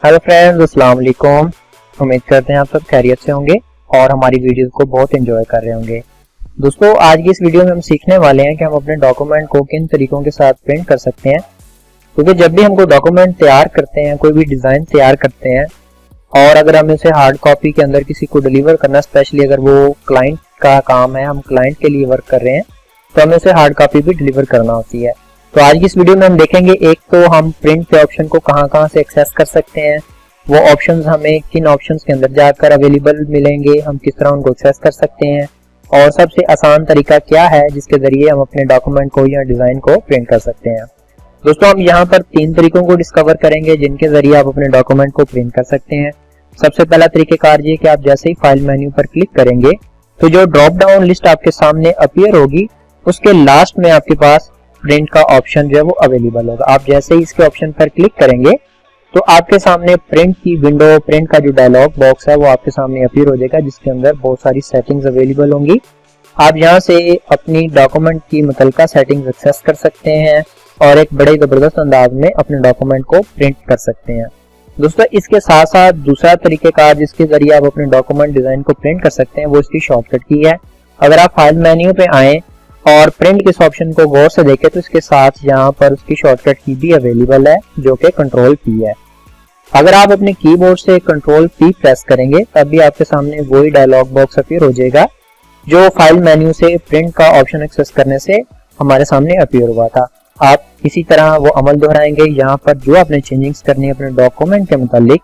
Hello friends, अस्सलाम वालेकुम। उम्मीद करते हैं आप सब खैरियत से होंगे और हमारी वीडियोस को बहुत एंजॉय कर रहे होंगे। दोस्तों, आज की इस वीडियो में हम सीखने वाले हैं कि हम अपने डॉक्यूमेंट को किन तरीकों के साथ प्रिंट कर सकते हैं। क्योंकि जब भी हम कोई डॉक्यूमेंट तैयार करते हैं, कोई भी डिजाइन तैयार करते हैं और अगर हम इसे हार्ड कॉपी के अंदर किसी को डिलीवर करना, स्पेशली अगर वो क्लाइंट का काम है, हम क्लाइंट के लिए वर्क कर रहे हैं, तो हमें उसे हार्ड कॉपी भी डिलीवर करना होती है। तो आज की इस वीडियो में हम देखेंगे, एक तो हम प्रिंट के ऑप्शन को कहां से एक्सेस कर सकते हैं, वो ऑप्शंस हमें किन ऑप्शंस के अंदर जाकर अवेलेबल मिलेंगे, हम किस तरह उनको एक्सेस कर सकते हैं और सबसे आसान तरीका क्या है जिसके जरिए हम अपने डॉक्यूमेंट को या डिजाइन को प्रिंट कर सकते हैं। दोस्तों, हम यहाँ पर 3 तरीकों को डिस्कवर करेंगे जिनके जरिए आप अपने डॉक्यूमेंट को प्रिंट कर सकते हैं। सबसे पहला तरीकेकार ये कि आप जैसे ही फाइल मेन्यू पर क्लिक करेंगे तो जो ड्रॉप डाउन लिस्ट आपके सामने अपीयर होगी, उसके लास्ट में आपके पास प्रिंट का ऑप्शन जो है वो अवेलेबल होगा। आप जैसे ही इसके ऑप्शन पर क्लिक करेंगे तो आपके सामने प्रिंट की विंडो, प्रिंट का जो डायलॉग बॉक्स है वो आपके सामने अपीयर हो जाएगा, जिसके अंदर बहुत सारी सेटिंग्स अवेलेबल होंगी। आप यहाँ से अपनी डॉक्यूमेंट की मुतल्लिका सेटिंग्स एक्सेस कर सकते हैं और एक बड़े जबरदस्त अंदाज में अपने डॉक्यूमेंट को प्रिंट कर सकते हैं। दोस्तों, इसके साथ साथ दूसरा तरीकेकार जिसके जरिए आप अपने डॉक्यूमेंट डिजाइन को प्रिंट कर सकते हैं वो इसकी शॉर्टकट की है। अगर आप फाइल मेन्यू पे आए और प्रिंट के इस ऑप्शन को गौर से देखें तो इसके साथ यहाँ पर उसकी शॉर्टकट की भी अवेलेबल है जो कि कंट्रोल पी है। अगर आप अपने कीबोर्ड से कंट्रोल पी प्रेस करेंगे तब भी आपके सामने वही डायलॉग बॉक्स अपीयर हो जाएगा जो फाइल मेन्यू से प्रिंट का ऑप्शन एक्सेस करने से हमारे सामने अपीयर हुआ था। आप इसी तरह वो अमल दोहराएंगे। यहाँ पर जो आपने चेंजिंग्स करनी है अपने डॉक्यूमेंट के मुतालिक,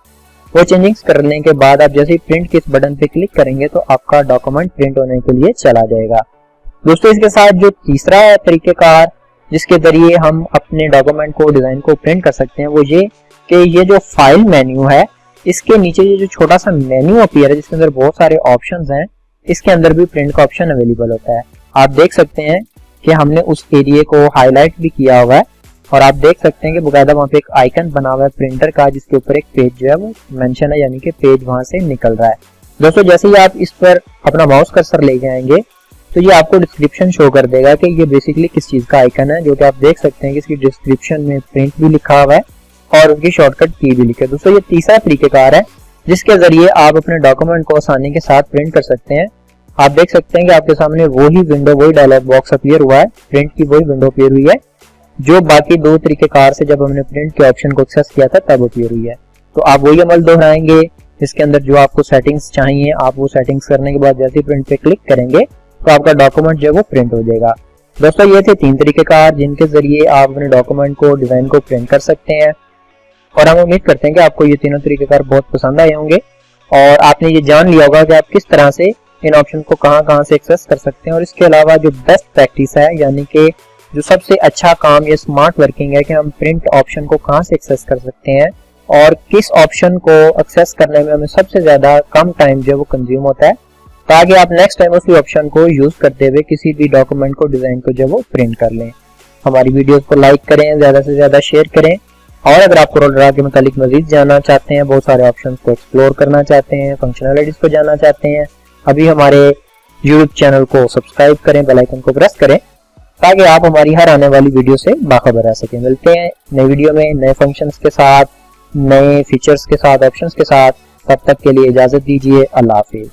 वो चेंजिंग्स करने के बाद आप जैसे ही प्रिंट के इस बटन पे क्लिक करेंगे तो आपका डॉक्यूमेंट प्रिंट होने के लिए चला जाएगा। दोस्तों, इसके साथ जो तीसरा तरीकेकार जिसके जरिए हम अपने डॉक्यूमेंट को, डिजाइन को प्रिंट कर सकते हैं वो ये कि ये जो फाइल मेन्यू है, इसके नीचे ये जो छोटा सा मेन्यू अपीयर है जिसके अंदर बहुत सारे ऑप्शंस हैं, इसके अंदर भी प्रिंट का ऑप्शन अवेलेबल होता है। आप देख सकते हैं कि हमने उस एरिया को हाईलाइट भी किया हुआ है और आप देख सकते हैं कि बकायदा वहाँ पे एक आइकन बना हुआ है प्रिंटर का, जिसके ऊपर एक पेज जो है वो मेंशन है, यानी कि पेज वहां से निकल रहा है। दोस्तों, जैसे ही आप इस पर अपना माउस कर्सर ले जाएंगे तो ये आपको डिस्क्रिप्शन शो कर देगा कि ये बेसिकली किस चीज का आइकन है, जो कि आप देख सकते हैं कि इसकी डिस्क्रिप्शन में प्रिंट भी लिखा हुआ है और उनकी शॉर्टकट की भी लिखी है। दोस्तों, ये तीसरा तरीकेकार है जिसके जरिए आप अपने डॉक्यूमेंट को आसानी के साथ प्रिंट कर सकते हैं। आप देख सकते हैं कि आपके सामने वही विंडो, वही डायलॉग बॉक्स अपीयर हुआ है, प्रिंट की वही विंडो अपीयर हुई है जो बाकी 2 तरीकेकार से जब हमने प्रिंट के ऑप्शन को एक्सेस किया था तब अपीयर हुई है। तो आप वही अमल दोहराएंगे। इसके अंदर जो आपको सेटिंग्स चाहिए, आप वो सेटिंग्स करने के बाद जैसे ही प्रिंट पे क्लिक करेंगे तो आपका डॉक्यूमेंट जो है वो प्रिंट हो जाएगा। दोस्तों, ये थे 3 तरीकेकार जिनके जरिए आप अपने डॉक्यूमेंट को, डिजाइन को प्रिंट कर सकते हैं और हम उम्मीद करते हैं कि आपको ये तीनों तरीकेकार बहुत पसंद आए होंगे और आपने ये जान लिया होगा कि आप किस तरह से इन ऑप्शन को कहां से एक्सेस कर सकते हैं। और इसके अलावा जो बेस्ट प्रैक्टिस है, यानी कि जो सबसे अच्छा काम, ये स्मार्ट वर्किंग है कि हम प्रिंट ऑप्शन को कहां से एक्सेस कर सकते हैं और किस ऑप्शन को एक्सेस करने में हमें सबसे ज्यादा कम टाइम जो है वो कंज्यूम होता है, ताकि आप नेक्स्ट टाइम उसी ऑप्शन को यूज करते हुए किसी भी डॉक्यूमेंट को, डिजाइन को जो वो प्रिंट कर लें। हमारी वीडियोस को लाइक करें, ज्यादा से ज्यादा शेयर करें और अगर आप कोरोड्रा के मुतालिक मजीद जानना चाहते हैं, बहुत सारे ऑप्शंस को एक्सप्लोर करना चाहते हैं, फंक्शनैलिटीज को जानना चाहते हैं, अभी हमारे यूट्यूब चैनल को सब्सक्राइब करें, बेल आइकन को प्रेस करें ताकि आप हमारी हर आने वाली वीडियो से बाखबर रह सकें। मिलते हैं नई वीडियो में नए फंक्शंस के साथ, नए फीचर्स के साथ, ऑप्शंस के साथ। तब तक के लिए इजाजत दीजिए। अल्लाह हाफिज।